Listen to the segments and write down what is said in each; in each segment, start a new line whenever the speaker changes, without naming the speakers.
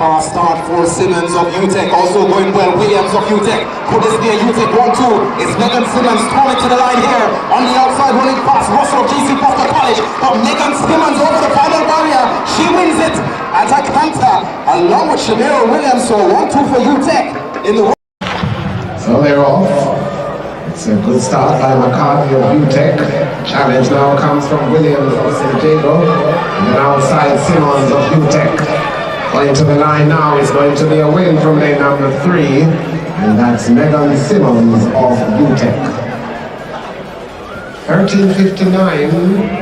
Fast start for Simmons of Utech, also going well. Williams of Utech. Could this be a Utech 1-2? It's Megan Simmons throwing to the line here. On the outside, running past Russell GC Foster College. But Megan Simmons over the final barrier. She wins it at a canter, along with Chanel Williams. So 1-2 for Utech in the.
So they're off. It's a good start by McCarthy of Utech. Challenge now comes from Williams of St. Jago. And then outside Simmons of Utech. Going to the line now is going to be a win from lane number 3. And that's Megan Simmons of Utech. 13:59.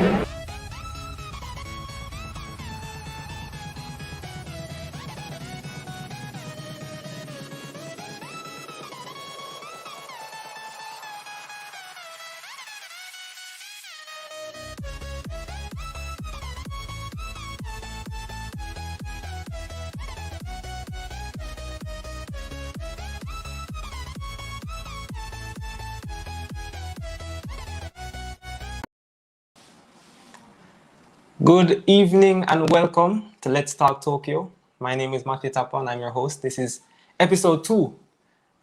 Good evening and welcome to Let's Talk Tokyo. My name is Mathue Tapper and I'm your host. This is episode 2,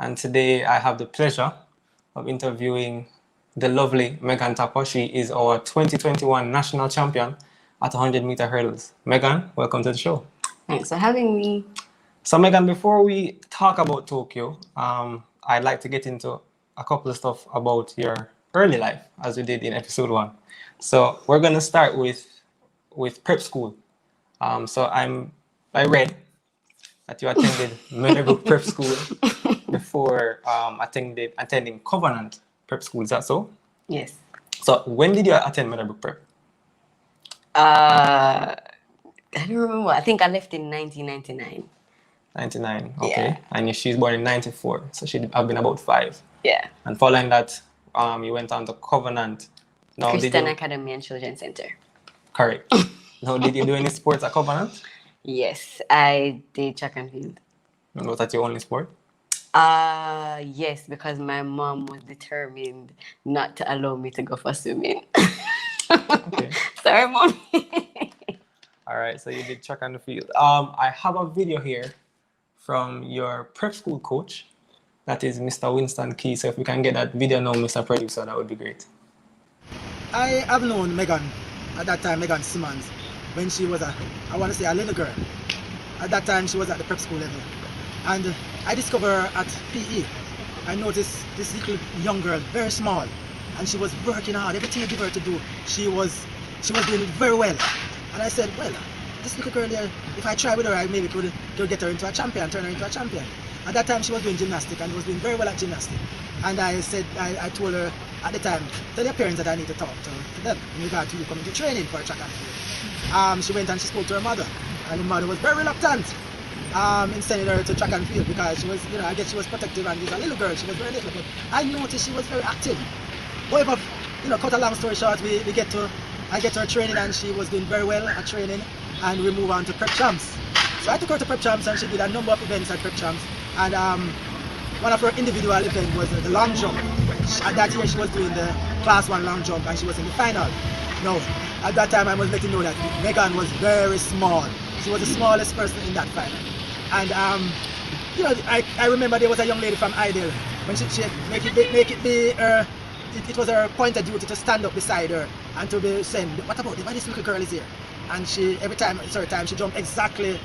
and today I have the pleasure of interviewing the lovely Megan Tapper. She is our 2021 national champion at 100-meter hurdles. Megan, welcome to the show.
Thanks for having me.
So Megan, before we talk about Tokyo, I'd like to get into a couple of stuff about your early life, as we did in episode 1. So we're going to start with prep school. So I read that you attended Meadowbrook Prep School before attending Covenant Prep School. Is that so?
Yes.
So when did you attend Meadowbrook Prep?
I don't remember. I think I left in 1999.
99, okay.
Yeah.
And she's born in 94, so she'd have been about 5.
Yeah.
And following that, you went on to Covenant. Now,
Christian Academy and Children's Center.
Correct. Now, did you do any sports at Covenant?
Yes, I did track and field.
And was that your only sport?
Yes, because my mom was determined not to allow me to go for swimming.
Okay.
Sorry, Mom.
All right, so you did track and field. I have a video here from your prep school coach. That is Mr. Winston Key. So if we can get that video now, Mr. Producer, that would be great.
I have known Megan at that time, Megan Simmons, when she was I want to say a little girl. At that time, she was at the prep school level. And I discovered her at PE. I noticed this little young girl, very small, and she was working hard. Everything I give her to do, she was doing it very well. And I said, well, this little girl there, if I try with her, I maybe could get her into a champion, turn her into a champion. At that time, she was doing gymnastics and was doing very well at gymnastics. And I said, I told her at the time, tell your parents that I need to talk to them in regard to you coming to training for a track and field. She went and she spoke to her mother, and her mother was very reluctant in sending her to track and field because she was, I guess she was protective and she's a little girl, she was very little, but I noticed she was very active. However, cut a long story short, I get to her training and she was doing very well at training, and we move on to prep champs. So I took her to prep champs and she did a number of events at prep champs, and one of her individual events was the long jump. That year she was doing the class 1 long jump and she was in the final. Now, at that time I must let you know that Megan was very small. She was the smallest person in that final. And I remember there was a young lady from Idle. When she make it be her, it was her point of duty to stand up beside her and to be saying, what about why this little girl is here? And she, every time, she jumped exactly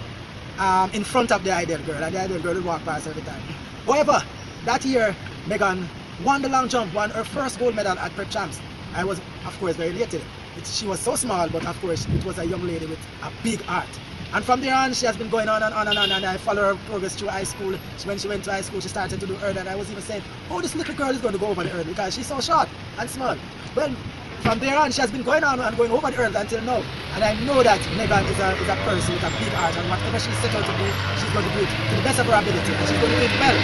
in front of the Idle girl, and the Idle girl would walk past every time. However, that year, Megan won the long jump, won her first gold medal at prep champs. I was, of course, very elated. She was so small, but of course, it was a young lady with a big heart. And from there on, she has been going on and on and on, and I follow her progress through high school. When she went to high school, she started to do hurdle, and I was even saying, oh, this little girl is going to go over the hurdle because she's so short and small. Well, from there on, she has been going on and going over the hurdle until now. And I know that Megan is a person with a big heart, and whatever she's set out to do, she's going to do it to the best of her ability, and she's going to do it well.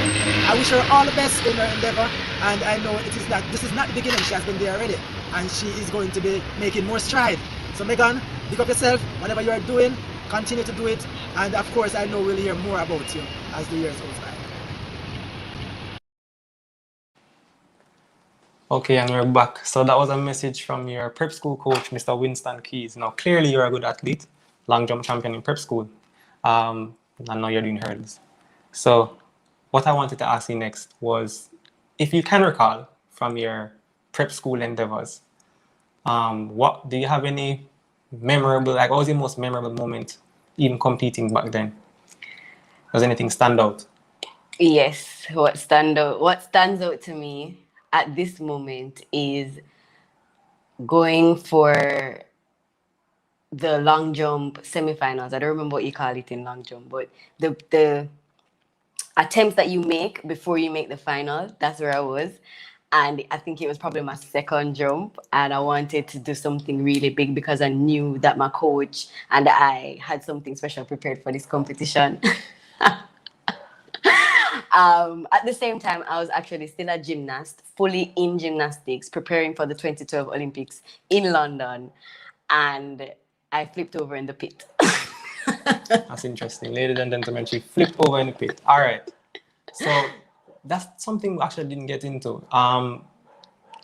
I wish her all the best in her endeavor, and I know this is not the beginning. She has been there already, and she is going to be making more stride. So Megan, pick up yourself, whatever you are doing, continue to do it, and of course I know we'll hear more about you as the years goes by.
Okay, and we're back. So that was a message from your prep school coach, Mr. Winston Keys. Now, clearly you're a good athlete, long jump champion in prep school. and now you're doing hurdles. So what I wanted to ask you next was, if you can recall from your prep school endeavors, what do you have any memorable, like what was your most memorable moment even competing back then? Does anything stand out?
Yes, what stands out to me at this moment is going for the long jump semifinals. I don't remember what you call it in long jump, but the attempts that you make before you make the final, that's where I was. And I think it was probably my second jump, and I wanted to do something really big because I knew that my coach and I had something special prepared for this competition. At the same time, I was actually still a gymnast, fully in gymnastics, preparing for the 2012 Olympics in London, and I flipped over in the pit.
That's interesting. Ladies and gentlemen, she flipped over in the pit. All right. So that's something we actually didn't get into.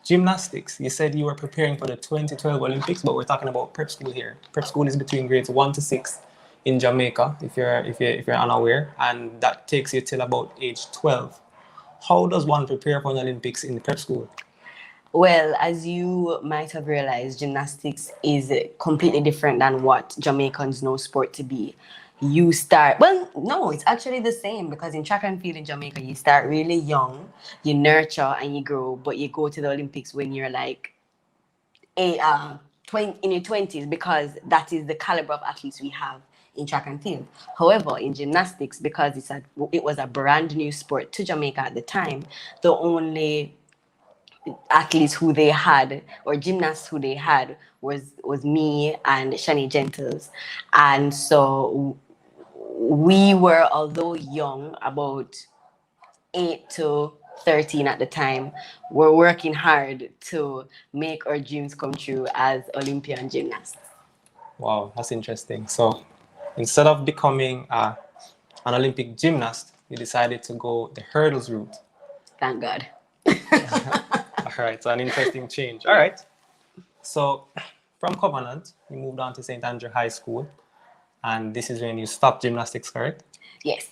Gymnastics. You said you were preparing for the 2012 Olympics, but we're talking about prep school here. Prep school is between grades 1 to 6 in Jamaica, if you're unaware, and that takes you till about age 12. How does one prepare for an Olympics in the prep school?
Well, as you might have realized, gymnastics is completely different than what Jamaicans know sport to be. You start, well, no, it's actually the same, because in track and field in Jamaica, you start really young, you nurture and you grow, but you go to the Olympics when you're like in your 20s, because that is the caliber of athletes we have in track and field. However, in gymnastics, because it was a brand new sport to Jamaica at the time, the only athletes who they had, or gymnasts who they had, was me and Shani Gentles. And so we were, although young, about 8 to 13 at the time, were working hard to make our dreams come true as Olympian gymnasts.
Wow, that's interesting. So instead of becoming an Olympic gymnast, you decided to go the hurdles route.
Thank God.
All right, so an interesting change. All right. So from Covenant, you moved on to St. Andrew High School, and this is when you stopped gymnastics, correct?
Yes.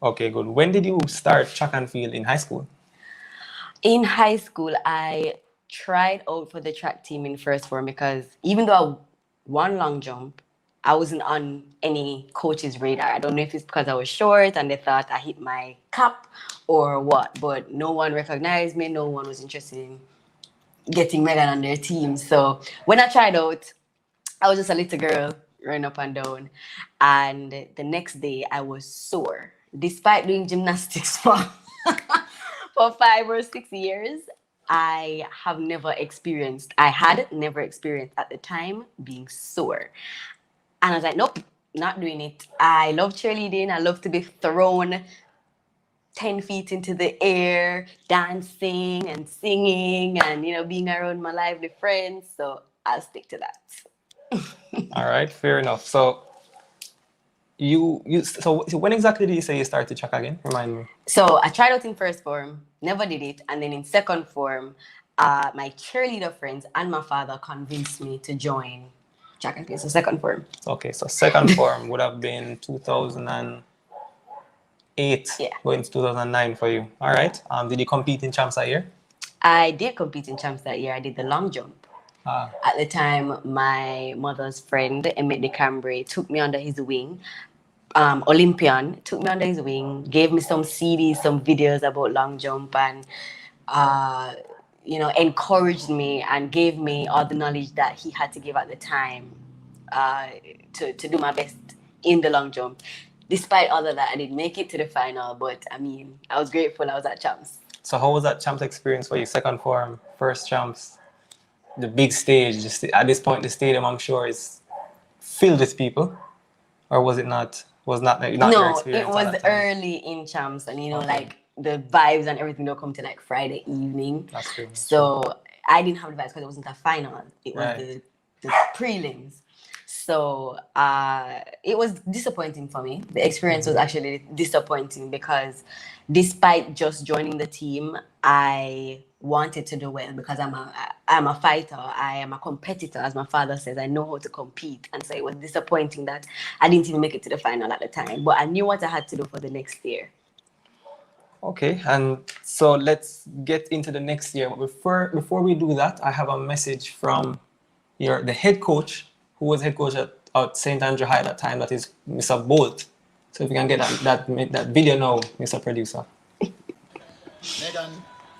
Okay, good. When did you start track and field in high school?
In high school, I tried out for the track team in first form, because even though I won long jump, I wasn't on any coach's radar. I don't know if it's because I was short and they thought I hit my cap or what, but no one recognized me. No one was interested in getting Megan on their team. So when I tried out, I was just a little girl running up and down. And the next day I was sore. Despite doing gymnastics for 5 or 6 years, I had never experienced at the time being sore. And I was like, nope, not doing it. I love cheerleading. I love to be thrown 10 feet into the air, dancing and singing and, being around my lively friends. So I'll stick to that.
All right, fair enough. So so when exactly did you say you started track again? Remind me.
So I tried out in first form, never did it. And then in second form, my cheerleader friends and my father convinced me to join track and field. So second form.
Okay, so second form would have been 2008, going to 2009 for you. All right. Did you compete in champs that year?
I did compete in champs that year. I did the long jump. At the time, my mother's friend, Emmett DeCambray, took me under his wing. Olympian took me under his wing, gave me some CDs, some videos about long jump, and encouraged me and gave me all the knowledge that he had to give at the time to do my best in the long jump. Despite all of that, I didn't make it to the final, but I was grateful I was at champs.
So how was that champs experience for you? Second form, first champs, the big stage. At this point, the stadium, I'm sure, is filled with people, or was it not? Not your experience?
No, it was early in champs, and like the vibes and everything don't come to like Friday evening.
That's true.
So I didn't have the vibes because it wasn't a final. It was the prelims. So So it was disappointing for me. The experience was actually disappointing because despite just joining the team, I wanted to do well because I'm a fighter. I am a competitor, as my father says. I know how to compete. And so it was disappointing that I didn't even make it to the final at the time. But I knew what I had to do for the next year.
Okay, and so let's get into the next year. But before we do that, I have a message from the head coach, who was head coach at St. Andrew High at that time, that is Mr. Bolt. So if you can get that video now, Mr. Producer.
Megan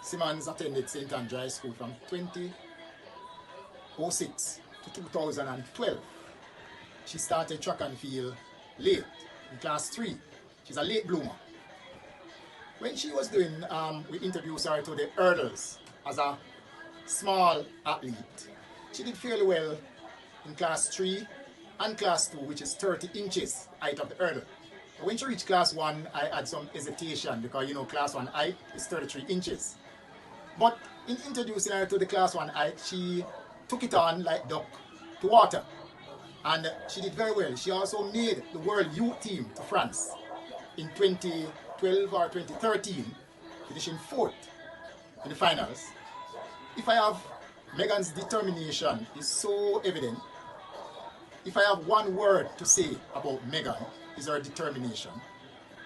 Simmons attended St. Andrew High School from 2006 to 2012. She started track and field late, in class 3. She's a late bloomer. When she was doing, we introduced her to the hurdles as a small athlete. She did fairly well in class 3 and class 2, which is 30 inches height of the hurdle. When she reached class 1, I had some hesitation because, you know, class 1 height is 33 inches. But in introducing her to the class 1 height, she took it on like duck to water. And she did very well. She also made the World Youth Team to France in 2012 or 2013, finishing 4th in the finals. If I have Megan's determination is so evident. If I have one word to say about Megan, is her determination.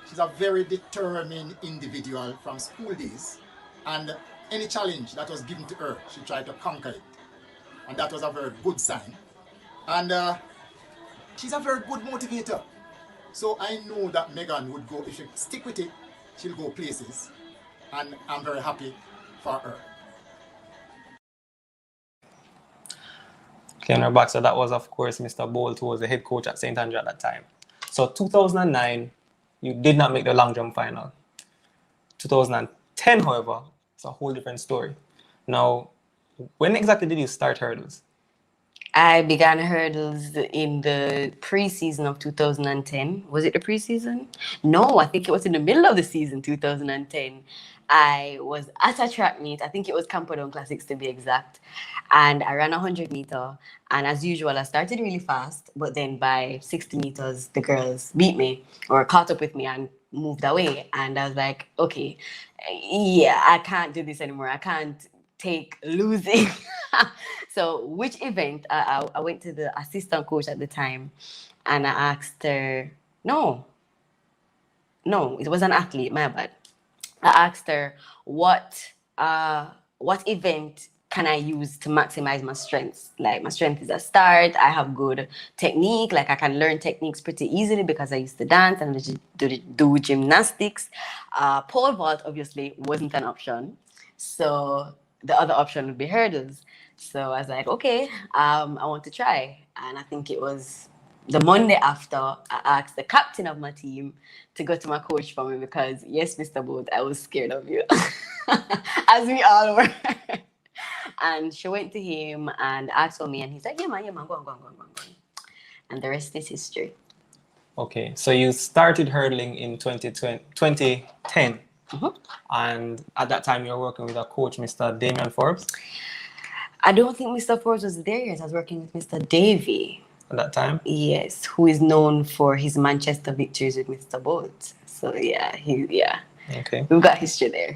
She's a very determined individual from school days, and any challenge that was given to her, she tried to conquer it. And that was a very good sign. And she's a very good motivator. So I know that Megan would go, if she stick with it, she'll go places. And I'm very happy for her.
Cleaner back. So that was, of course, Mr. Bolt, who was the head coach at St. Andrew at that time. So 2009, you did not make the long jump final. 2010, however, it's a whole different story. Now, when exactly did you start hurdles?
I began hurdles in the preseason of 2010. Was it the preseason? No, I think it was in the middle of the season, 2010. I was at a track meet. I think it was Camperdown Classics to be exact. And I ran 100 meter. And as usual, I started really fast. But then by 60 meters, the girls beat me or caught up with me and moved away. And I was like, okay, yeah, I can't do this anymore. I can't take losing. So which event? I went to the assistant coach at the time and I asked her, no, it was an athlete, my bad. I asked her, what event can I use to maximize my strengths? Like, my strength is a start. I have good technique. Like, I can learn techniques pretty easily because I used to dance and do gymnastics. Pole vault, obviously, wasn't an option. So the other option would be hurdles. So I was like, okay, I want to try. And I think it was the Monday after, I asked the captain of my team to go to my coach for me because, yes, Mr. Bolt, I was scared of you, as we all were. And she went to him and asked for me, and he's like, yeah, man, go on. And the rest is history.
Okay, so you started hurdling in 2010.
Mm-hmm.
And at that time, you were working with a coach, Mr. Damian Forbes.
I don't think Mr. Forbes was there yet. I was working with Mr. Davey.
At that time?
Yes, who is known for his Manchester victories with Mr. Bolt. So yeah,
Okay.
We've got history there.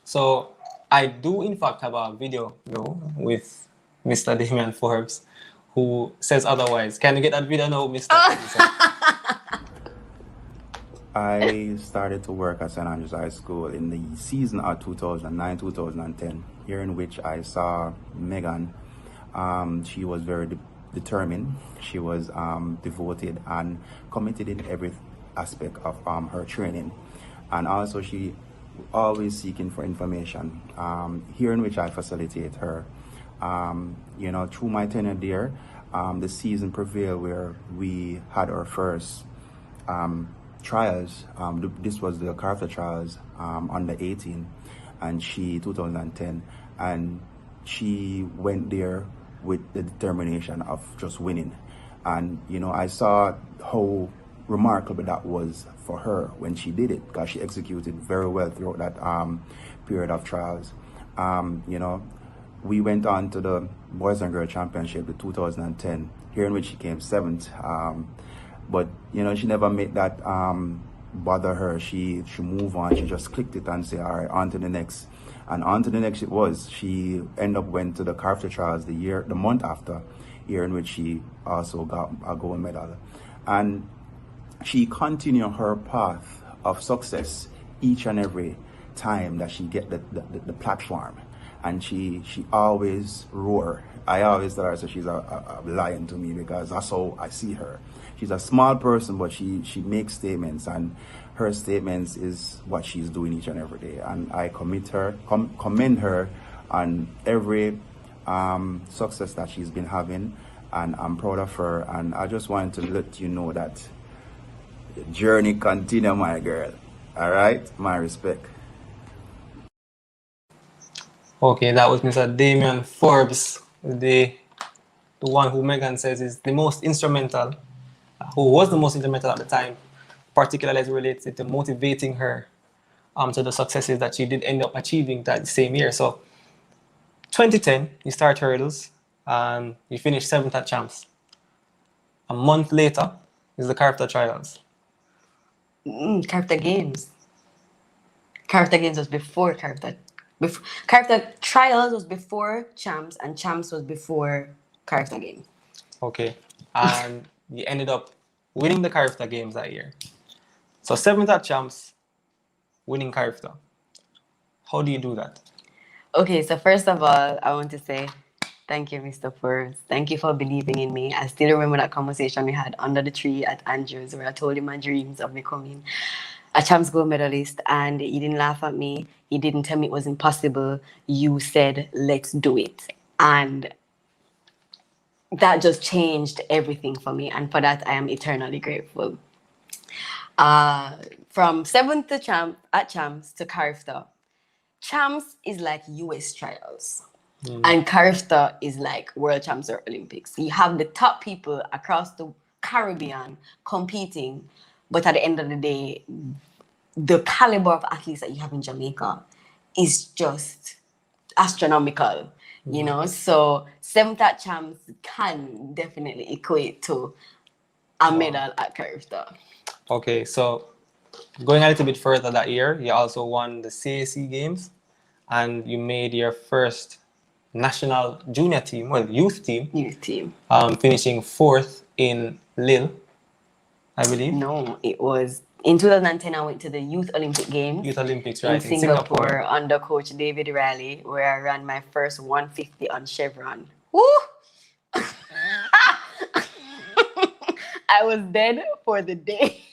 So I do in fact have a video though with Mr. Damian Forbes, who says otherwise. Can you get that video now, Mr.
I started to work at St. Andrews High School in the season of 2009-2010, here in which I saw Megan. She was very determined. She was devoted and committed in every aspect of her training. And also she always seeking for information, here in which I facilitate her. Through my tenure there, the season prevailed where we had our first trials. This was the Carthage Trials under 18, and 2010, and she went there with the determination of just winning. And I saw how remarkable that was for her when she did it, because she executed very well throughout that period of trials. We went on to the Boys and Girls Championship in 2010, here in which she came 7th. But you know, she never made that bother her. She moved on. She just clicked it and said, all right, on to the next. And on to the next it was. She ended up went to the Carthage Trials the month after, year in which she also got a gold medal. And she continued her path of success each and every time that she get the platform. And she always roar. I always tell her, so she's a lion to me, because that's how I see her. She's a small person, but she makes statements, and her statements is what she's doing each and every day. And I commend her on every success that she's been having, and I'm proud of her. And I just wanted to let you know that the journey continue, my girl. All right, my respect.
Okay, that was Mr. Damian Forbes, the one who Megan says is the most instrumental, who was the most instrumental at the time, particularly as it relates to motivating her to the successes that she did end up achieving that same year. So 2010, you start hurdles and you finish 7th at Champs. A month later is the Carthage Trials.
Carthage Games. Carthage Games was before Carthage. Carthage Trials was before Champs, and Champs was before Carthage Games.
Okay, and you ended up winning the Carthage Games that year. So 7th at Champs, winning Carthage. How do you do that?
Okay, so first of all, I want to say thank you, Mr. Forbes. Thank you for believing in me. I still remember that conversation we had under the tree at Andrews, where I told you my dreams of becoming a Champs gold medalist, and he didn't laugh at me. He didn't tell me it was impossible. You said, let's do it. And that just changed everything for me. And for that, I am eternally grateful. From 7th at Champs to Carthage. Champs is like US trials. And Carthage is like World Champs or Olympics. You have the top people across the Caribbean competing, but at the end of the day, the caliber of athletes that you have in Jamaica is just astronomical, you know? So 7th at Champs can definitely equate to a medal at Carthage.
Okay, so going a little bit further that year, you also won the CAC Games, and you made your first national junior team, well, youth team, finishing 4th in Lille, I believe.
No, it was in 2010. I went to the Youth Olympic Games.
Youth Olympics, right?
In Singapore under Coach David Riley, where I ran my first 150 on Chevron. Woo! I was dead for the day.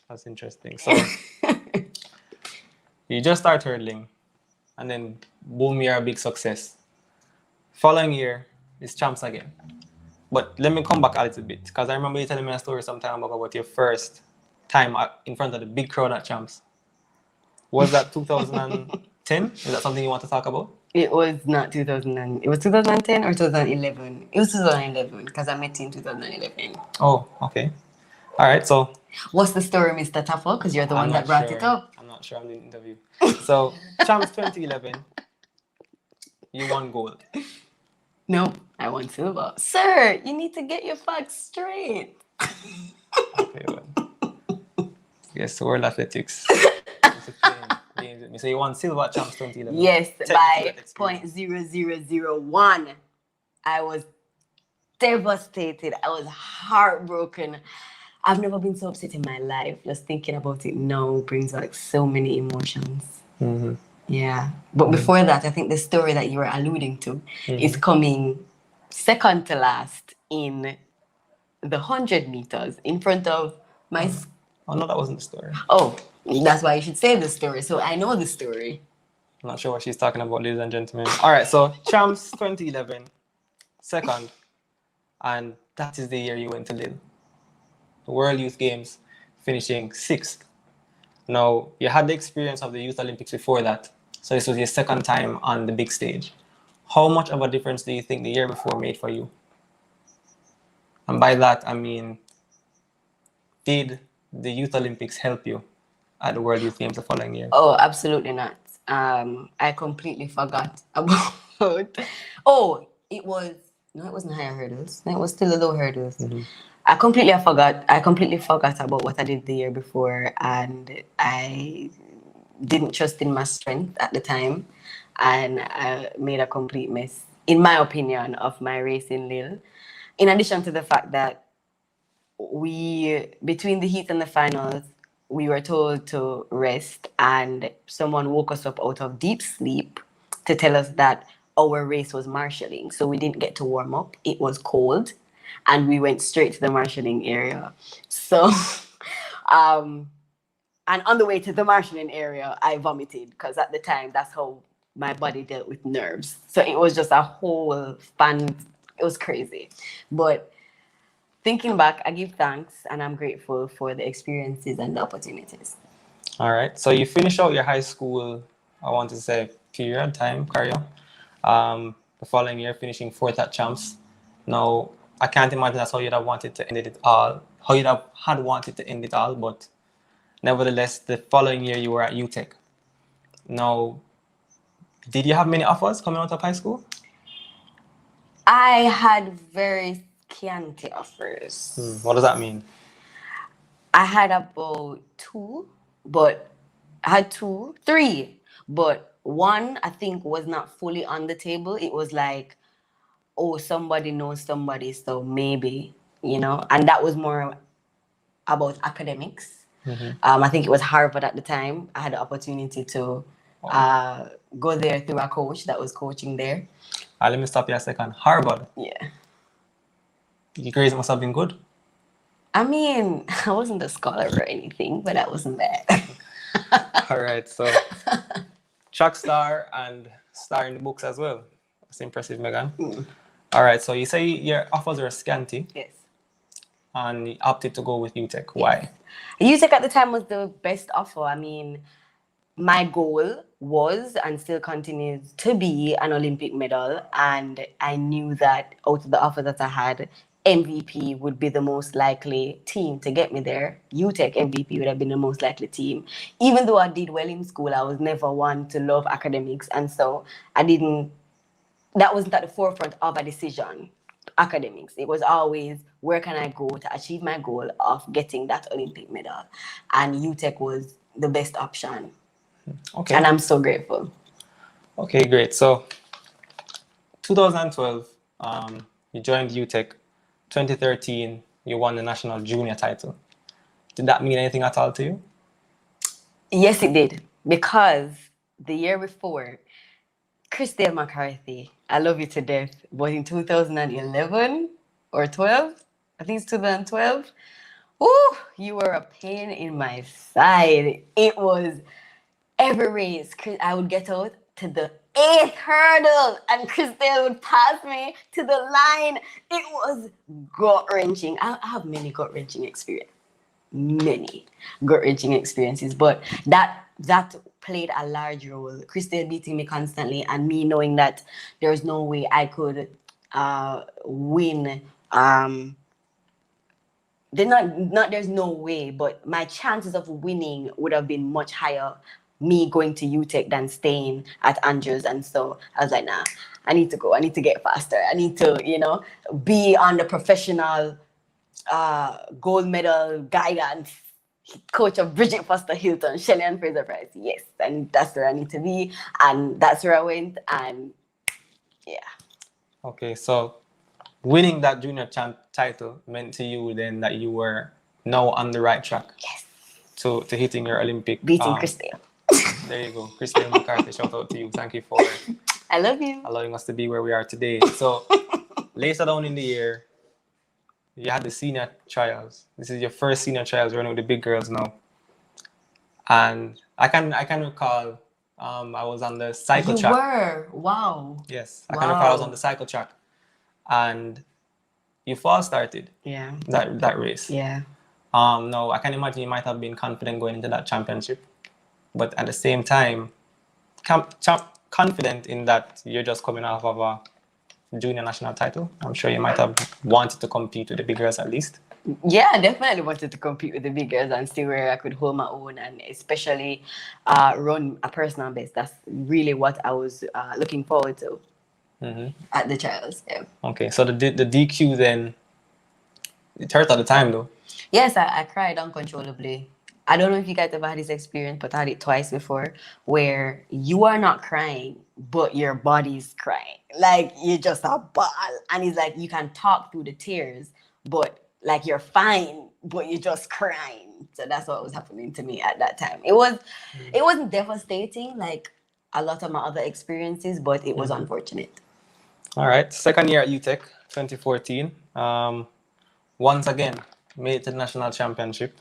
That's interesting. So you just start hurdling, and then boom, you're a big success. Following year is Champs again. But let me come back a little bit, because I remember you telling me a story some time ago about your first time in front of the big crowd at Champs. Was that 2010? Is that something you want to talk about?
It was not 2009. It was 2010 or 2011. It was 2011, because I met you in 2011.
Oh, okay. All right, so...
What's the story, Mr. Taffel? Because you're the one that brought it up.
I'm not sure. I'm in the interview. So, Champs 2011, you won gold.
No, I won silver. Sir, you need to get your facts straight.
Okay, well. Yes, World Athletics. So you won silver at Champs 2011.
Yes, by 0.0001. I was devastated. I was heartbroken. I've never been so upset in my life. Just thinking about it now brings back so many emotions. Yeah. But before that, I think the story that you were alluding to is coming second to last in the 100 meters in front of my...
Oh, no, that wasn't the story.
Oh, that's why you should say the story. So I know the story.
I'm not sure what she's talking about, ladies and gentlemen. All right, so Champs 2011, second. And that is the year you went to Lille. The World Youth Games, finishing 6th. Now, you had the experience of the Youth Olympics before that, so this was your second time on the big stage. How much of a difference do you think the year before made for you? And by that, I mean, did the Youth Olympics help you at the World Youth Games the following year?
Oh, absolutely not. I completely forgot about... Oh, it was No, it wasn't higher hurdles. It was still the low hurdles.
Mm-hmm.
I completely forgot about what I did the year before, and I didn't trust in my strength at the time, and I made a complete mess, in my opinion, of my race in Lille. In addition to the fact that we, between the heat and the finals, we were told to rest, and someone woke us up out of deep sleep to tell us that our race was marshalling. So we didn't get to warm up. It was cold, and we went straight to the marshalling area. So, and on the way to the marshalling area, I vomited because at the time that's how my body dealt with nerves. So it was just a whole fun. It was crazy, but thinking back, I give thanks and I'm grateful for the experiences and the opportunities.
All right. So you finish out your high school, I want to say, period time career. The following year, finishing fourth at champs. Now, I can't imagine that's how you'd have wanted to end it all. How you'd have had wanted to end it all, but nevertheless, the following year you were at Utech. Now, did you have many offers coming out of high school?
I had very scanty offers.
What does that mean?
I had about three, but one I think was not fully on the table. It was like, oh, somebody knows somebody, so maybe, and that was more about academics. I think it was Harvard at the time. I had the opportunity to go there through a coach that was coaching there.
Let me stop you a second. Harvard.
Yeah.
Your grades must have been good.
I mean, I wasn't a scholar or anything, but that wasn't bad.
All right, so track star and star in the books as well. That's impressive, Megan. All right, so you say your offers were scanty.
Yes.
And you opted to go with Utech. Why?
Utech at the time was the best offer. I mean, my goal was and still continues to be an Olympic medal. And I knew that out of the offer that I had, MVP would be the most likely team to get me there. Utech MVP would have been the most likely team. Even though I did well in school, I was never one to love academics. And so that wasn't at the forefront of a decision, academics. It was always, where can I go to achieve my goal of getting that Olympic medal? And Utech was the best option.
Okay.
And I'm so grateful.
Okay, great. So 2012, you joined Utech. 2013, you won the national junior title. Did that mean anything at all to you?
Yes, it did. Because the year before, Christelle McCarthy, I love you to death, but in 2011 or 12, I think it's 2012, ooh, you were a pain in my side. It was every race, I would get out to the 8th hurdle and Christelle would pass me to the line. It was gut-wrenching. I have many gut-wrenching experiences. Many gut-wrenching experiences, but that played a large role. Christelle beating me constantly and me knowing that there's no way I could win. There's no way, but my chances of winning would have been much higher me going to Utech than staying at Andrews. And so I was like, nah, I need to go. I need to get faster. I need to, be on the professional gold medal guidance coach of Bridget Foster Hilton, Shelley and Fraser Price. Yes, and that's where I need to be. And that's where I went. And yeah.
Okay, so winning that junior champ title meant to you then that you were now on the right track.
Yes.
To hitting your Olympic.
Beating Christelle.
There you go. Christelle McCarthy, shout out to you. Thank you for
I love you.
allowing us to be where we are today. So later down in the year, you had the senior trials. This is your first senior trials running with the big girls now. And I can recall I was on the cycle track.
You were? Wow.
Yes. I can recall I was on the cycle track. And you false started.
Yeah.
That race.
Yeah.
No, I can imagine you might have been confident going into that championship. But at the same time, confident in that you're just coming off of a junior national title. I'm sure you might have wanted to compete with the big girls at least.
Yeah, I definitely wanted to compete with the big girls and see where I could hold my own and especially run a personal best. That's really what I was looking forward to. at the trials. Yeah.
Okay, so the DQ then, it hurt at the time though.
Yes, I cried uncontrollably. I don't know if you guys ever had this experience, but I had it twice before, where you are not crying, but your body's crying. Like you're just a ball. And it's like you can talk through the tears, but like you're fine, but you're just crying. So that's what was happening to me at that time. It wasn't devastating like a lot of my other experiences, but it was unfortunate.
All right, second year at Utech, 2014. Once again, made it to the national championship.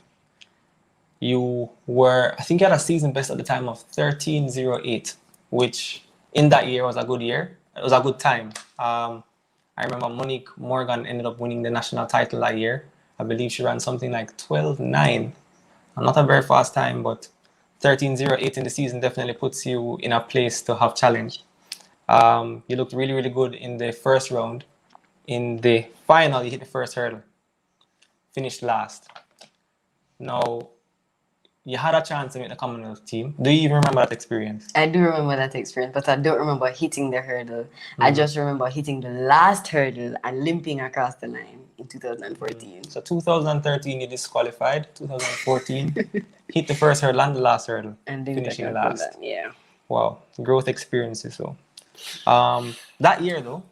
You were, I think you had a season best at the time of 13:08, which in that year was a good year. It was a good time. I remember Monique Morgan ended up winning the national title that year. I believe she ran something like 12:09. Not a very fast time, but 13:08 in the season definitely puts you in a place to have challenge. You looked really, really good in the first round. In the final, you hit the first hurdle. Finished last. Now, you had a chance to make the Commonwealth team. Do you even remember that experience?
I do remember that experience, but I don't remember hitting the hurdle. I just remember hitting the last hurdle and limping across the line in 2014.
So 2013, you disqualified. 2014, hit the first hurdle and the last hurdle,
And
finishing last.
that, yeah.
Wow, growth experiences. So, that year though,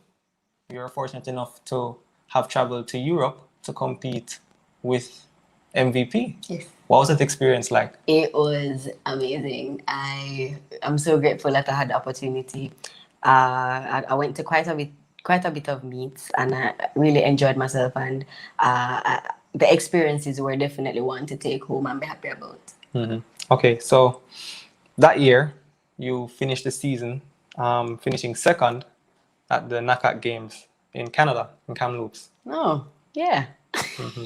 you were fortunate enough to have traveled to Europe to compete with MVP.
Yes.
What was that experience like?
It was amazing. I'm so grateful that I had the opportunity. I went to quite a bit of meets, and I really enjoyed myself. And the experiences were definitely one to take home and be happy about.
Okay, so that year you finished the season, finishing second at the NACAC Games in Canada, in Kamloops.
Oh, yeah.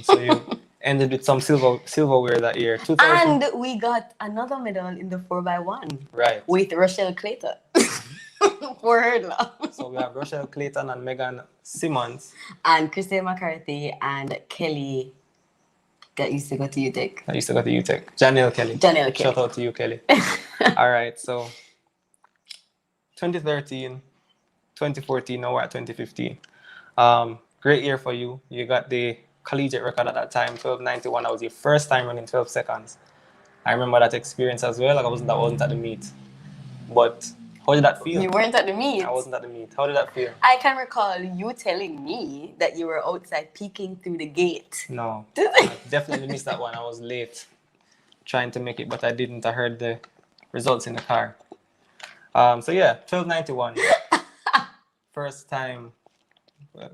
So you ended with some silverware that year. 2000.
And we got another medal in the 4x1.
Right.
With Rochelle Clayton. For hurdler.
So we have Rochelle Clayton and Megan Simmons.
And Christine McCarthy and Kelly that used to go to Utech.
I used to go to Utech. Janelle Kelly. Shout out to you, Kelly. All right, so 2013, 2014, now we're at 2015. Great year for you. You got the collegiate record at that time, 12:91. That was your first time running 12 seconds. I remember that experience as well. Like I wasn't at the meet. But how did that feel?
You weren't at the meet.
I wasn't at the meet. How did that feel?
I can recall you telling me that you were outside peeking through the gate.
No, I definitely missed that one. I was late trying to make it, but I didn't. I heard the results in the car. So yeah, 12:91. First time. Well,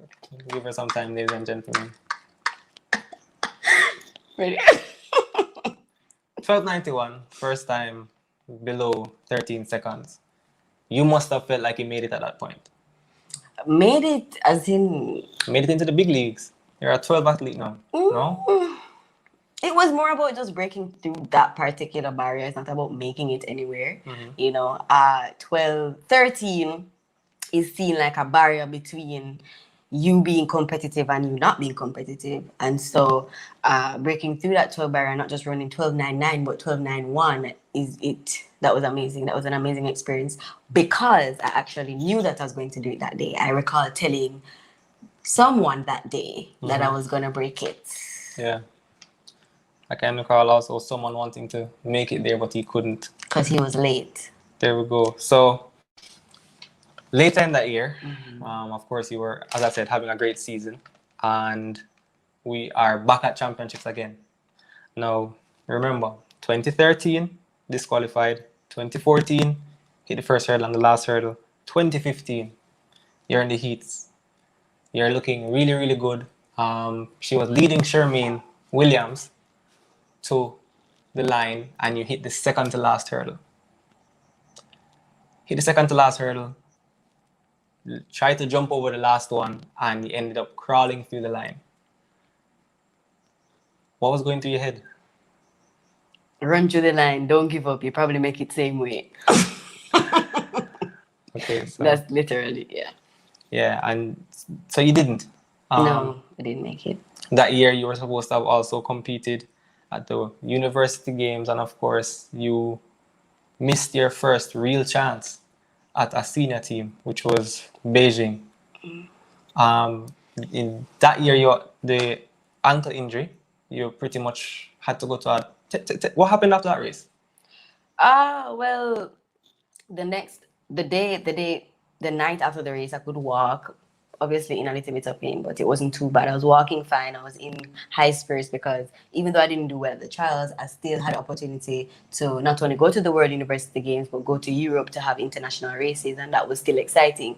give her some time, ladies and gentlemen.
Ready?
12:91. First time below 13 seconds. You must have felt like you made it at that point.
Made it as in...
Made it into the big leagues. You're a 12 athlete now. No?
It was more about just breaking through that particular barrier. It's not about making it anywhere. You know, 13 is seen like a barrier between you being competitive and you not being competitive. And so breaking through that 12 barrier, not just running 12:99, but 12:91 that was amazing. That was an amazing experience because I actually knew that I was going to do it that day. I recall telling someone that day that I was going to break it.
Yeah. I can recall also someone wanting to make it there, but he couldn't.
Because he was late.
There we go. So later in that year, of course, you were, as I said, having a great season. And we are back at championships again. Now, remember, 2013, disqualified. 2014, hit the first hurdle and the last hurdle. 2015, you're in the heats. You're looking really, really good. She was leading Shermaine Williams to the line, and you hit the second to last hurdle. Hit the second to last hurdle. Tried to jump over the last one, and you ended up crawling through the line. What was going through your head?
Run through the line, don't give up. You probably make it same way.
Okay, so
That's literally, yeah.
yeah, and so you didn't.
No, I didn't make it.
That year, you were supposed to have also competed at the University Games, and of course, you missed your first real chance at a senior team, which was Beijing. In that year, the ankle injury, you pretty much had to go to a. What happened after that race?
Well, the night after the race, I could walk. Obviously, in a little bit of pain, but it wasn't too bad. I was walking fine. I was in high spirits because even though I didn't do well at the trials, I still had opportunity to not only go to the World University Games, but go to Europe to have international races, and that was still exciting.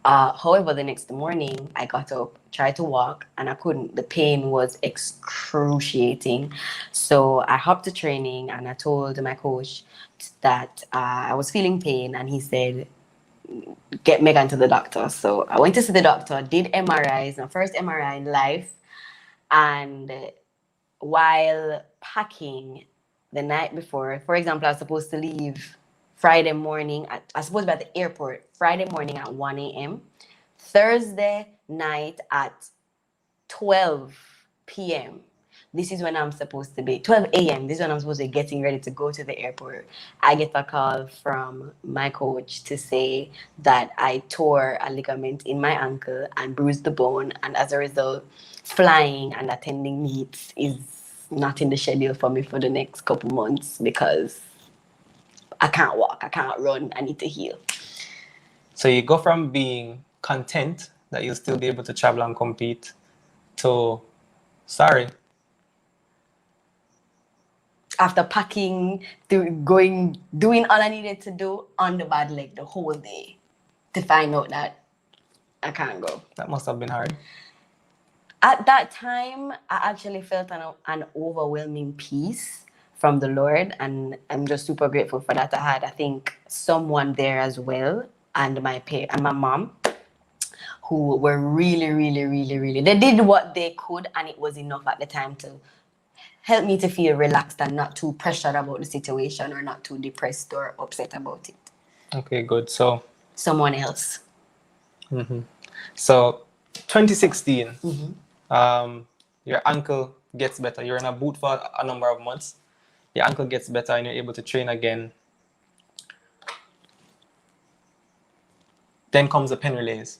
However, the next morning, I got up, tried to walk, and I couldn't. The pain was excruciating. So I hopped to training, and I told my coach that I was feeling pain, and he said, get Megan to the doctor. So I went to see the doctor, did MRIs, my first MRI in life. And while packing the night before, for example, I was supposed to leave Friday morning. I was supposed to be at the airport Friday morning at 1 a.m. Thursday night at 12 p.m. This is when I'm supposed to be, 12 a.m. This is when I'm supposed to be getting ready to go to the airport. I get a call from my coach to say that I tore a ligament in my ankle and bruised the bone. And as a result, flying and attending meets is not in the schedule for me for the next couple months because I can't walk, I can't run, I need to heal.
So you go from being content that you'll still be able to travel and compete to, sorry.
After packing, doing all I needed to do on the bad leg the whole day to find out that I can't go.
That must have been hard.
At that time, I actually felt an overwhelming peace from the Lord, and I'm just super grateful for that. I had, I think, someone there as well, and my mom, who were really, really, really, really, they did what they could, and it was enough at the time to help me to feel relaxed and not too pressured about the situation or not too depressed or upset about it.
Okay, good. So
someone else.
Mm-hmm. So 2016, your ankle gets better. You're in a boot for a number of months. Your ankle gets better and you're able to train again. Then comes the pen relays.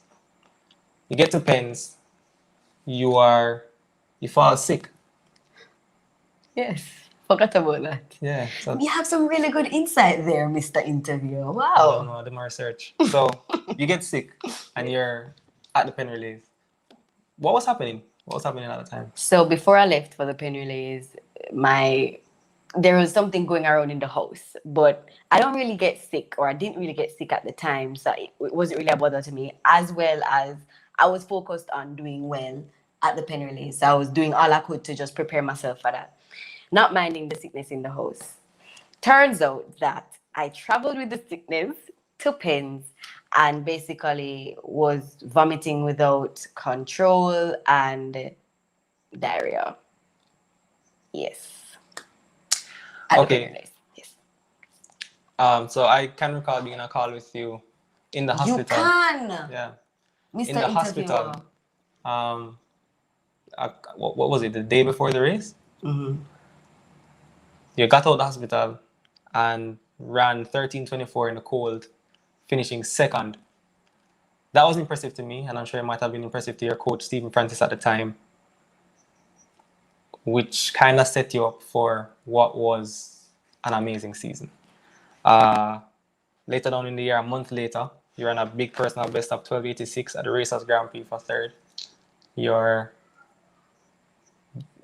You get to pens, you fall sick.
Yes, forgot about that.
Yeah. So
you have some really good insight there, Mr. Interviewer. Wow.
I don't know, I did my research. So you get sick and you're at the pen relays. What was happening? What was happening at the time?
So before I left for the pen relays, there was something going around in the house, but I don't really get sick, or I didn't really get sick at the time, so it wasn't really a bother to me, as well as I was focused on doing well at the pen relays. So I was doing all I could to just prepare myself for that, not minding the sickness in the house. Turns out that I traveled with the sickness to pens and basically was vomiting without control and diarrhea. Yes.
Okay. Yes. So I can recall being on a call with you in the hospital.
You can.
Yeah.
Mr.
In the hospital. What was it? The day before the race?
Mm-hmm.
You got out of the hospital and ran 13:24 in the cold, finishing second. That was impressive to me, and I'm sure it might have been impressive to your coach, Stephen Francis, at the time, which kind of set you up for what was an amazing season. Later down in the year, a month later, you ran a big personal best of 12:86 at the Racers Grand Prix for third. Your,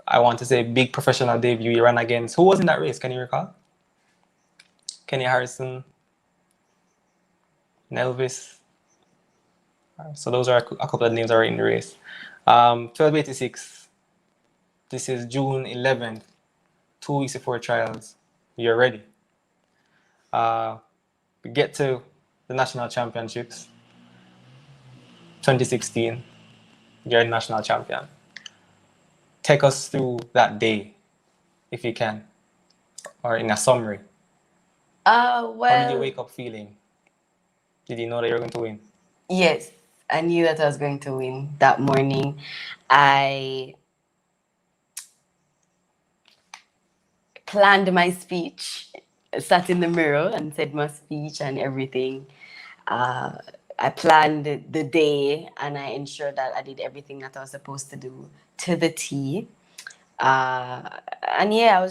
I want to say, big professional debut you ran against. Who was in that race? Can you recall? Kenny Harrison, Nelvis. So those are a couple of names already in the race. 12:86. This is June 11th, 2 weeks before trials. You're ready. We get to the national championships. 2016, you're a national champion. Take us through that day, if you can, or in a summary.
Well,
how did you wake up feeling? Did you know that you were going to win?
Yes, I knew that I was going to win that morning. I planned my speech, sat in the mirror and said my speech and everything. I planned the day and I ensured that I did everything that I was supposed to do to the T. And yeah,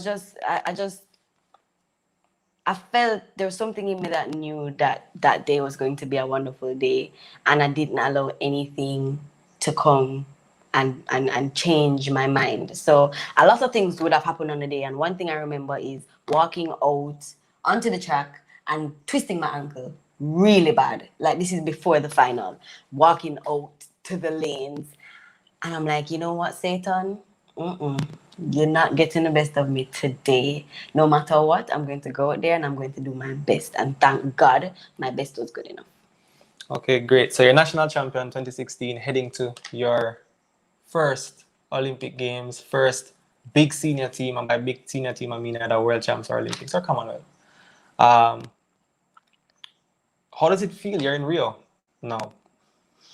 I felt there was something in me that knew that that day was going to be a wonderful day, and I didn't allow anything to come and change my mind. So a lot of things would have happened on the day, and one thing I remember is walking out onto the track and twisting my ankle really bad. Like, this is before the final, walking out to the lanes, and I'm like, you know what, Satan? You're not getting the best of me today. No matter what, I'm going to go out there and I'm going to do my best. And thank God, my best was good enough.
Okay, great. So you're national champion 2016, heading to your first Olympic Games, first big senior team. And by big senior team, I mean either World Champs or Olympics or Commonwealth. How does it feel? You're in Rio now.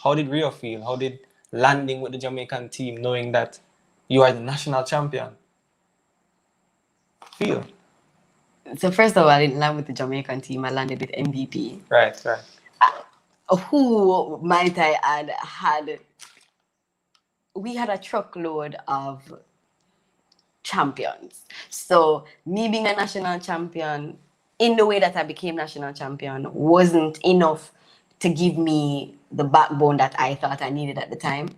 How did Rio feel? How did landing with the Jamaican team, knowing that you are the national champion, feel?
So first of all, I didn't land with the Jamaican team. I landed with MVP.
Right.
Who, might I add, we had a truckload of champions. So me being a national champion, in the way that I became national champion, wasn't enough to give me the backbone that I thought I needed at the time.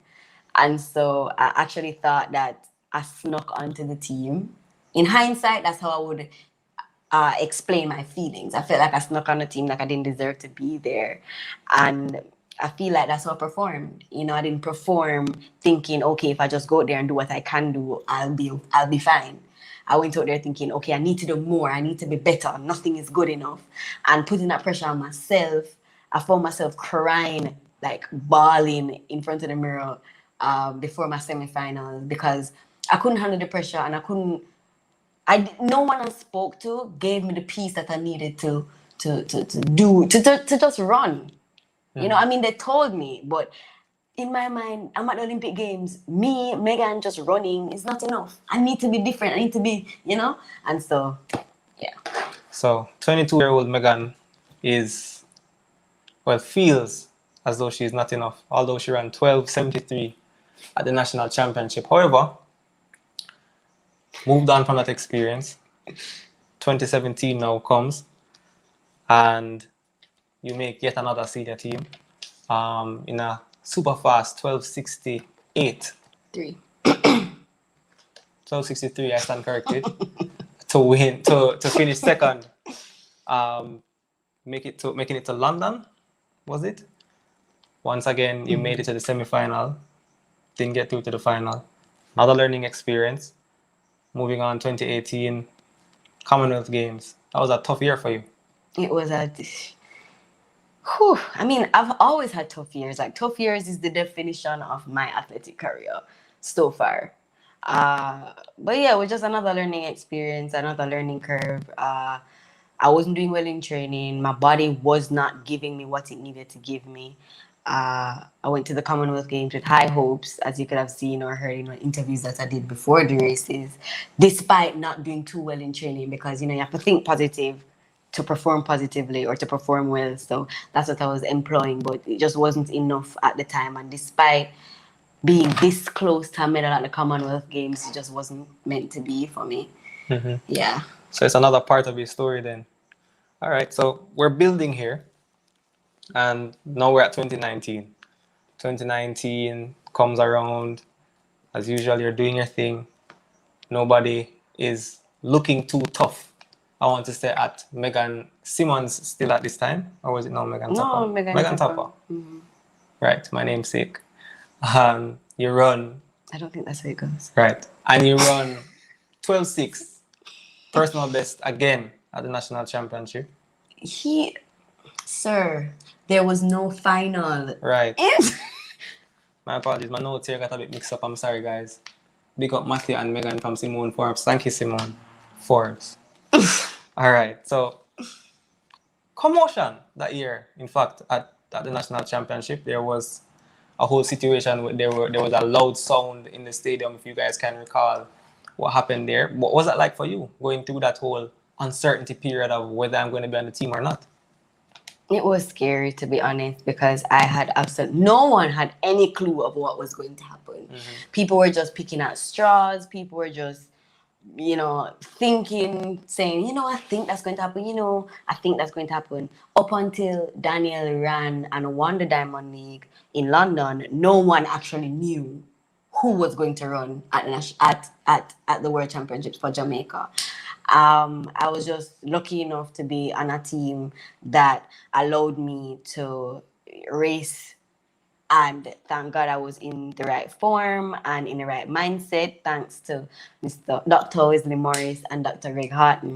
And so I actually thought that I snuck onto the team. In hindsight, that's how I would explain my feelings. I felt like I snuck on the team, like I didn't deserve to be there. And I feel like that's how I performed. You know, I didn't perform thinking, okay, if I just go out there and do what I can do, I'll be fine. I went out there thinking, okay, I need to do more. I need to be better. Nothing is good enough. And putting that pressure on myself, I found myself crying, like bawling in front of the mirror before my semifinals, because I couldn't handle the pressure, and no one I spoke to gave me the peace that I needed to just run. You know, I mean, they told me, but in my mind, I'm at the Olympic Games. Me, Megan, just running is not enough. I need to be different. I need to be, you know? And so, yeah.
So 22-year-old Megan feels as though she's not enough, although she ran 12:73 at the national championship. However, moved on from that experience. 2017 now comes, and you make yet another senior team in a super fast 12:68. 12:63, I stand corrected. to finish second. Making it to London, was it? Once again, you made it to the semi-final, didn't get through to the final. Another learning experience. Moving on, 2018, Commonwealth Games. That was a tough year for you.
It was I mean, I've always had tough years. Like, tough years is the definition of my athletic career so far. But yeah, it was just another learning experience, another learning curve. I wasn't doing well in training. My body was not giving me what it needed to give me. I went to the Commonwealth Games with high hopes, as you could have seen or heard in my interviews that I did before the races, despite not doing too well in training, because, you know, you have to think positive to perform positively or to perform well. So that's what I was employing, but it just wasn't enough at the time. And despite being this close to a medal at the Commonwealth Games, it just wasn't meant to be for me. Yeah.
So it's another part of your story then. All right, so we're building here, and now we're at 2019. 2019 comes around. As usual, you're doing your thing. Nobody is looking too tough. I want to say at Megan Simmons still at this time, or was it now Megan Tapper?
No, Megan
Tapper.
Mm-hmm.
Right, my namesake. You run.
I don't think that's how it goes.
Right, and you run 12:6, personal best again at the national championship.
Sir, there was no final.
Right. My apologies, my notes here got a bit mixed up. I'm sorry, guys. Big up Mathue and Megan from Simone Forbes. Thank you, Simone Forbes. All right, so commotion that year. In fact, at the national championship, there was a whole situation where there was a loud sound in the stadium, if you guys can recall what happened there. What was that like for you, going through that whole uncertainty period of whether I'm going to be on the team or not?
It was scary, to be honest, because I had no one had any clue of what was going to happen. People were just picking at straws. People were just, thinking, saying, I think that's going to happen. I think that's going to happen. Up until Daniel ran and won the Diamond League in London, no one actually knew who was going to run at the World Championships for Jamaica. I was just lucky enough to be on a team that allowed me to race, and thank God I was in the right form and in the right mindset, thanks to Dr. Wesley Morris and Dr. Greg Harton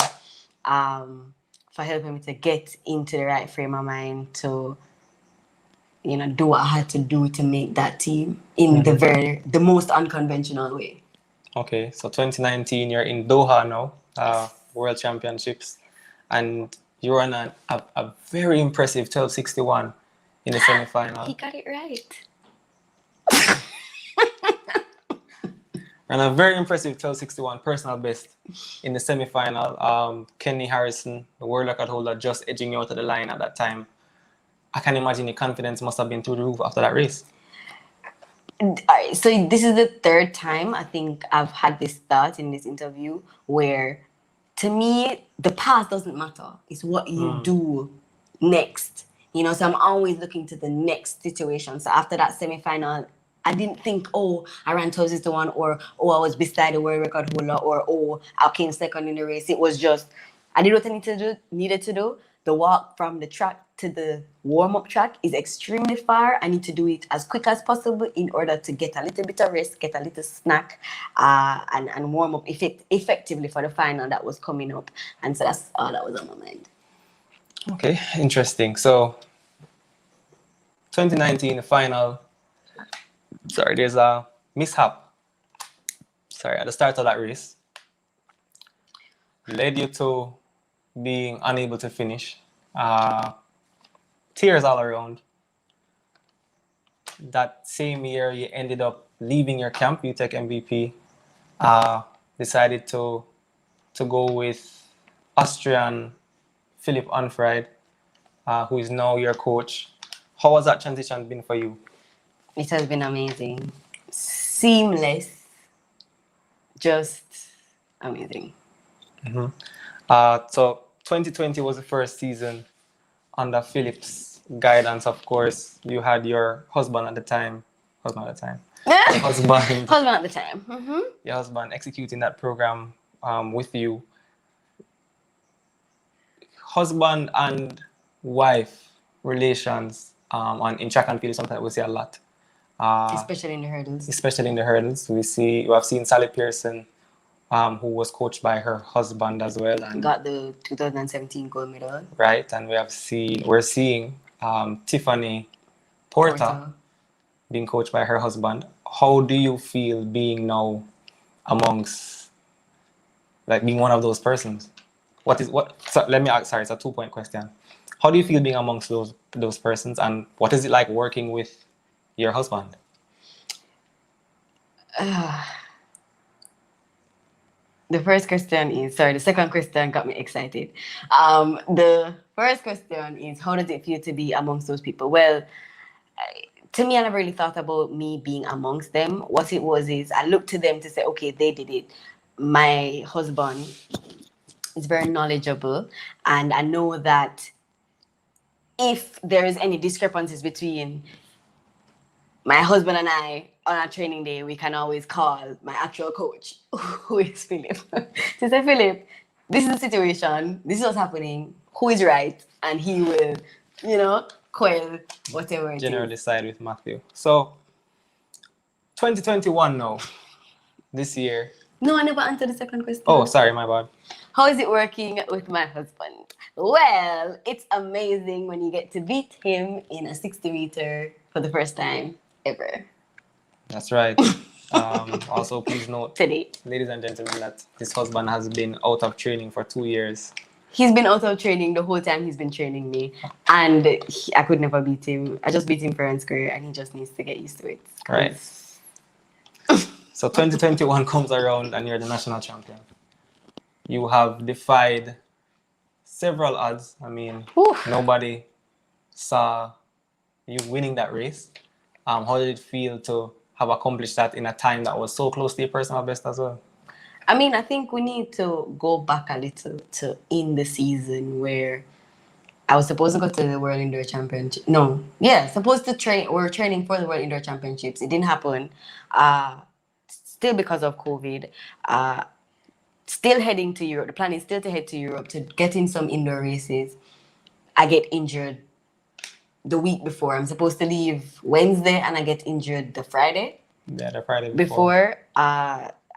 for helping me to get into the right frame of mind to do what I had to do to make that team in the most unconventional way.
Okay, so 2019, you're in Doha now, World Championships, and you ran a very impressive 12:61 in the semi-final.
He got it right.
And a very impressive 12:61 personal best in the semi-final. Kenny Harrison, the world record holder, just edging you out of the line at that time. I can imagine your confidence must have been through the roof after that race.
So this is the third time I think I've had this thought in this interview where, to me, the past doesn't matter. It's what you do next. So I'm always looking to the next situation. So after that semi-final, I didn't think, I ran 12:61, or I was beside the world record holder, or I came second in the race. It was just, I did what I needed to do. The walk from the track to the warm-up track is extremely far. I need to do it as quick as possible in order to get a little bit of rest, get a little snack, and warm up effectively for the final that was coming up. And so that's all that was on my mind.
Okay, interesting. So 2019, the final. Sorry, there's a mishap. Sorry, at the start of that race. Led you to being unable to finish. Tears all around. That same year, you ended up leaving your camp, Utech MVP. Decided to go with Austrian Philipp Unfried, who is now your coach. How has that transition been for you?
It has been amazing. Seamless. Just amazing.
So 2020 was the first season under Philipp's guidance, of course. You had your husband at the time. Husband at the time. Your husband executing that program with you. Husband and wife relations in track and field, sometimes we see a lot.
Especially in the hurdles.
We have seen Sally Pearson, who was coached by her husband as well, and
got the 2017 gold medal.
Right, and we're seeing Tiffany Porter being coached by her husband. How do you feel being now amongst, being one of those persons? So let me ask. Sorry, it's a 2-point question. How do you feel being amongst those persons, and what is it like working with your husband?
The second question got me excited. The first question is, how does it feel to be amongst those people? Well, to me, I never really thought about me being amongst them. What it was is I looked to them to say, okay, they did it. My husband is very knowledgeable, and I know that if there is any discrepancies between my husband and I on our training day, we can always call my actual coach, who is Philip, to say, Philip, this is the situation, this is what's happening, who is right, and he will, quell whatever it
generally
is.
side with Mathue. So 2021 now, this year.
No, I never answered the second question.
Oh, sorry, my bad.
How is it working with my husband? Well, it's amazing when you get to beat him in a 60-meter for the first time ever.
That's right. Also, please note, ladies and gentlemen, that his husband has been out of training for 2 years.
He's been out of training the whole time he's been training me, and I could never beat him. I just beat him fair and square, and he just needs to get used to it.
Right. So 2021 comes around, and you're the national champion. You have defied several odds. I mean, nobody saw you winning that race. How did it feel to have accomplished that in a time that was so close to your personal best as well?
I mean, I think we need to go back a little to in the season where I was supposed to go to the World Indoor Championship. No, yeah, supposed to train. We were training for the World Indoor Championships. It didn't happen. Still because of COVID. Still heading to Europe. The plan is still to head to Europe to get in some indoor races. I get injured the week before. I'm supposed to leave Wednesday and I get injured the Friday.
Yeah, the Friday
Before.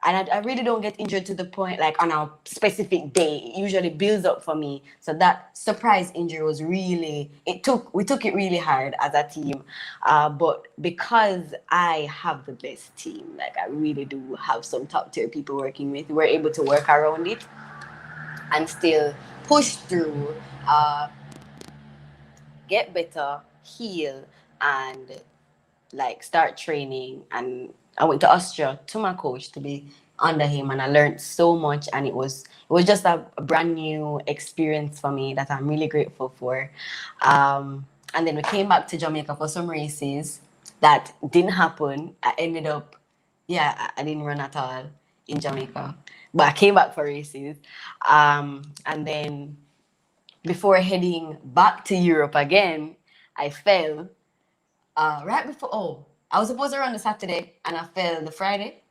And I really don't get injured to the point like on a specific day. It usually builds up for me. So that surprise injury was really, we took it really hard as a team. But because I have the best team, like I really do have some top tier people working with, we're able to work around it and still push through, get better, heal, and like start training. And I went to Austria to my coach to be under him, and I learned so much, and it was just a brand new experience for me that I'm really grateful for. And then we came back to Jamaica for some races that didn't happen. I ended up, I didn't run at all in Jamaica, but I came back for races. And then before heading back to Europe again, I fell right before, I was supposed to run the Saturday and I fell the Friday.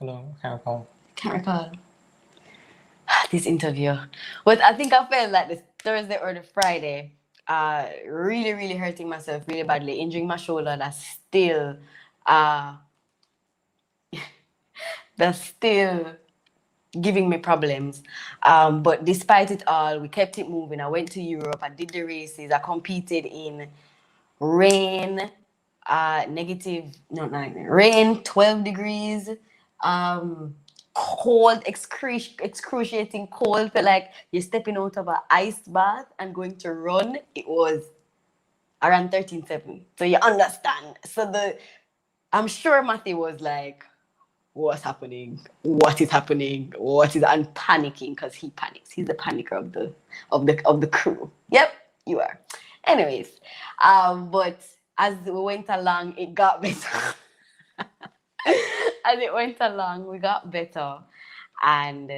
No, can't recall.
Can't recall. This interview. But I think I fell like the Thursday or the Friday. Really, really hurting myself really badly, injuring my shoulder. That's still giving me problems. But despite it all, we kept it moving. I went to Europe. I did the races. I competed in rain, rain, 12 degrees, cold, excruciating cold. Felt like you're stepping out of an ice bath and going to run. It was around 13.7. So you understand. So I'm sure Mathue was like, what's happening? What is happening? I'm panicking because he panics. He's the panicker of the crew. Yep, you are. Anyways, but as we went along, it got better. As it went along, we got better, and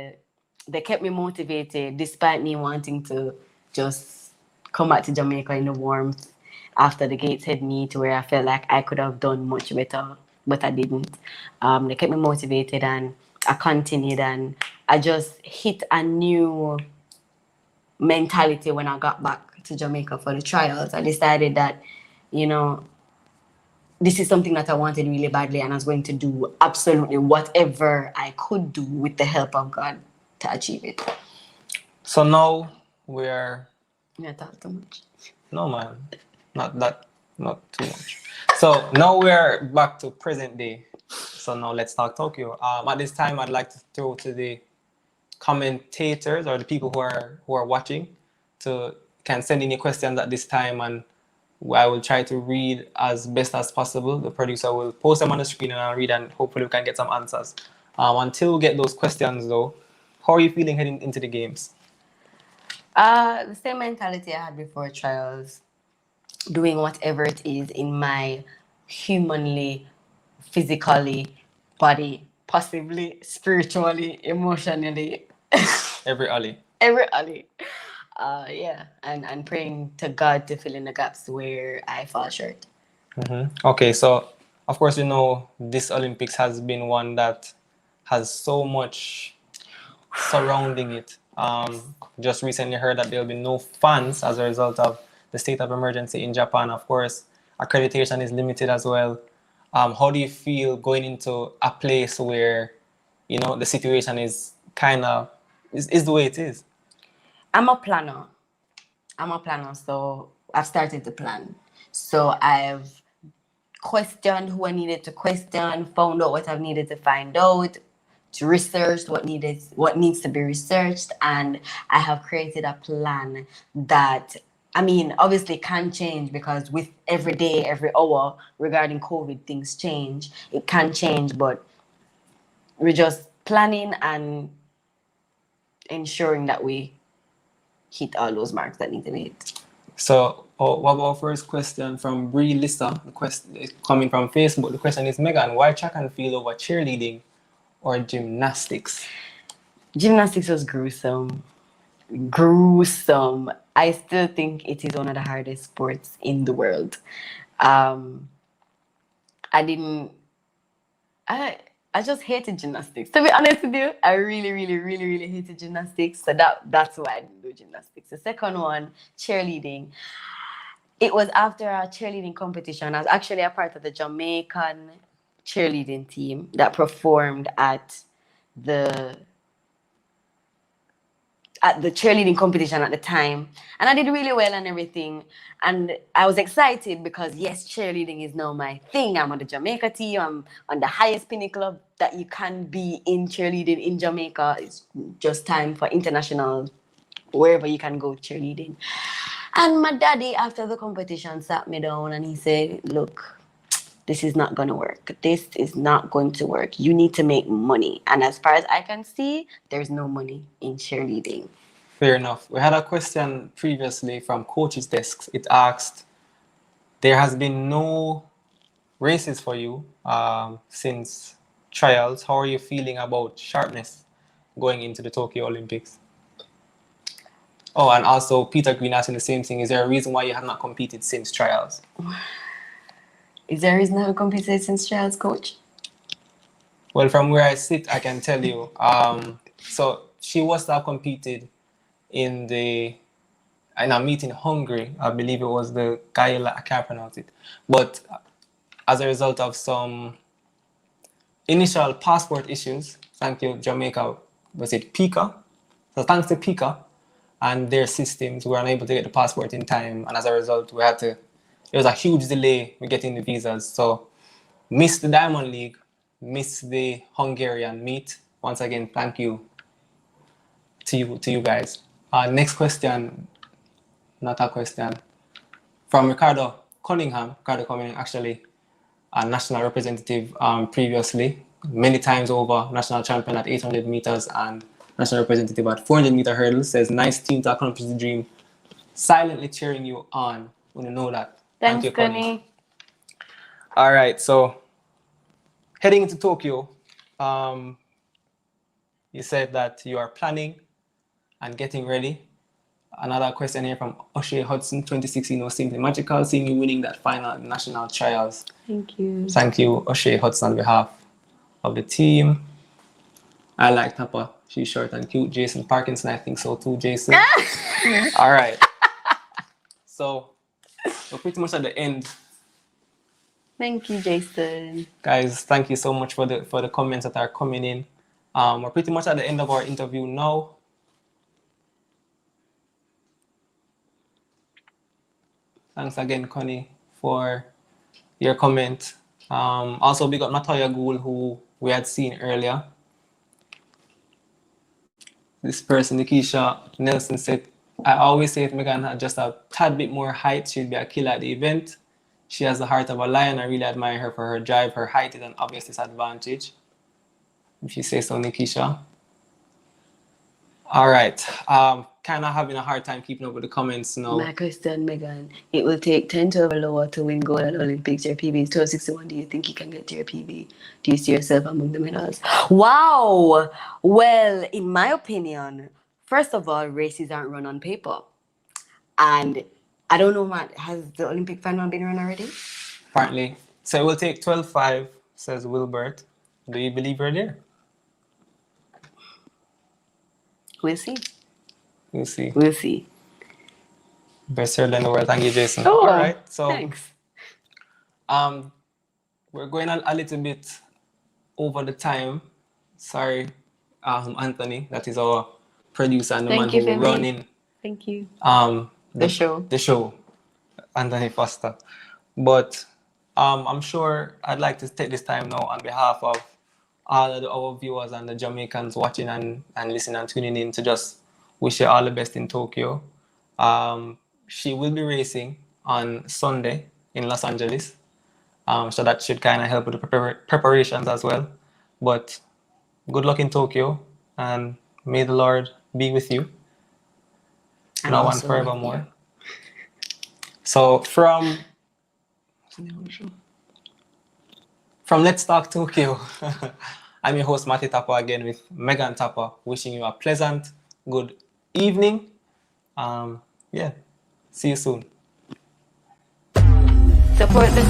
they kept me motivated despite me wanting to just come back to Jamaica in the warmth after the Gateshead meet, where I felt like I could have done much better, but I didn't. They kept me motivated, and I continued, and I just hit a new mentality when I got back to Jamaica for the trials. I decided that, this is something that I wanted really badly, and I was going to do absolutely whatever I could do with the help of God to achieve it.
So now we're...
You talk too much?
No, man. Not too much. So now we're back to present day. So now let's talk Tokyo. At this time, I'd like to throw to the commentators or the people who are watching can send any questions at this time, and I will try to read as best as possible. The producer will post them on the screen and I'll read, and hopefully we can get some answers. Until we get those questions though, how are you feeling heading into the games?
The same mentality I had before trials, doing whatever it is in my humanly, physically, body, possibly spiritually, emotionally.
Every alley.
And praying to God to fill in the gaps where I fall short.
Mm-hmm. Okay, so of course this Olympics has been one that has so much surrounding it. Just recently heard that there will be no fans as a result of the state of emergency in Japan. Of course, accreditation is limited as well. How do you feel going into a place where the situation is kind of is the way it is?
I'm a planner, so I've started to plan. So I've questioned who I needed to question, found out what I've needed to find out, to research what needs to be researched, and I have created a plan that, obviously can change, because with every day, every hour regarding COVID, things change. It can change, but we're just planning and ensuring that we hit all those marks that need to be hit.
So Oh, what about first question from Bree Lissa? The question is coming from Facebook. The question is, Megan, why track and field over cheerleading or gymnastics?
Gymnastics was gruesome. Gruesome. I still think it is one of the hardest sports in the world. I just hated gymnastics. To be honest with you, I really, really, really, really hated gymnastics. So that's why I didn't do gymnastics. The second one, cheerleading. It was after a cheerleading competition. I was actually a part of the Jamaican cheerleading team that performed at the cheerleading competition at the time, and I did really well and everything, and I was excited because yes, cheerleading is now my thing. I'm on the Jamaica team. I'm on the highest pinnacle that you can be in cheerleading in Jamaica. It's just time for international, wherever you can go cheerleading. And my daddy, after the competition, sat me down and he said, look, this is not going to work. This is not going to work. You need to make money. And as far as I can see, there's no money in cheerleading.
Fair enough. We had a question previously from Coach's Desk. It asked, there has been no races for you since trials. How are you feeling about sharpness going into the Tokyo Olympics? Oh, and also Peter Green asking the same thing. Is there a reason why you have not competed since trials?
Is there a reason I haven't competed since trials, Coach?
Well, from where I sit, I can tell you. So she was to have competed in a meet in Hungary. I believe it was the Gaila, I can't pronounce it. But as a result of some initial passport issues, thank you, Jamaica, was it PICA? So thanks to PICA and their systems, we were unable to get the passport in time. And as a result, there was a huge delay with getting the visas. So missed the Diamond League, missed the Hungarian meet. Once again, thank you to you guys. Next question, not a question, from Ricardo Cunningham. Ricardo Cunningham, actually a national representative previously, many times over, national champion at 800 meters and national representative at 400 meter hurdles, says, nice team to accomplish the dream. Silently cheering you on. Want to know that.
Thanks,
Thank you, Connie.
Connie.
All right, so heading into Tokyo, you said that you are planning and getting ready. Another question here from O'Shea Hudson, 2016 was simply magical, seeing you winning that final at national trials.
Thank you.
Thank you, O'Shea Hudson, on behalf of the team. I like Tapper. She's short and cute. Jason Parkinson, I think so too, Jason. All right. So we're pretty much at the end.
Thank you, Jason.
Guys, thank you so much for the comments that are coming in. We're pretty much at the end of our interview now. Thanks again, Connie, for your comment. Also, we got Natoya Gould, who we had seen earlier. This person, Nikisha Nelson, said, I always say if Megan had just a tad bit more height, she'd be a killer at the event. She has the heart of a lion. I really admire her for her drive. Her height is an obvious disadvantage, if you say so, Nikisha. All right. Kind of having a hard time keeping up with the comments now.
My question, Megan, it will take 10 to over lower to win gold at Olympics. Your PB is 1261. Do you think you can get to your PB? Do you see yourself among the medals? Wow. Well, in my opinion, first of all, races aren't run on paper. And I don't know, Matt, has the Olympic final been run already?
Apparently. So it will take 12.5, says Wilbert. Do you believe you're there?
We'll see.
We'll see.
We'll see.
Best hurdler in the world. Thank you, Jason.
Oh,
all right. So
thanks.
We're going a little bit over the time. Sorry, Anthony. That is our producer and the man who running.
Thank you.
The show. Anthony Foster. But I'm sure I'd like to take this time now on behalf of all of our viewers and the Jamaicans watching and listening and tuning in to just wish you all the best in Tokyo. She will be racing on Sunday in Los Angeles. So that should kind of help with the preparations as well. But good luck in Tokyo, and may the Lord be with you now and forevermore. So from Let's Talk Tokyo, I'm your host Mathue Tapper again with Megan Tapper, wishing you a pleasant good evening. Yeah, see you soon.
Support the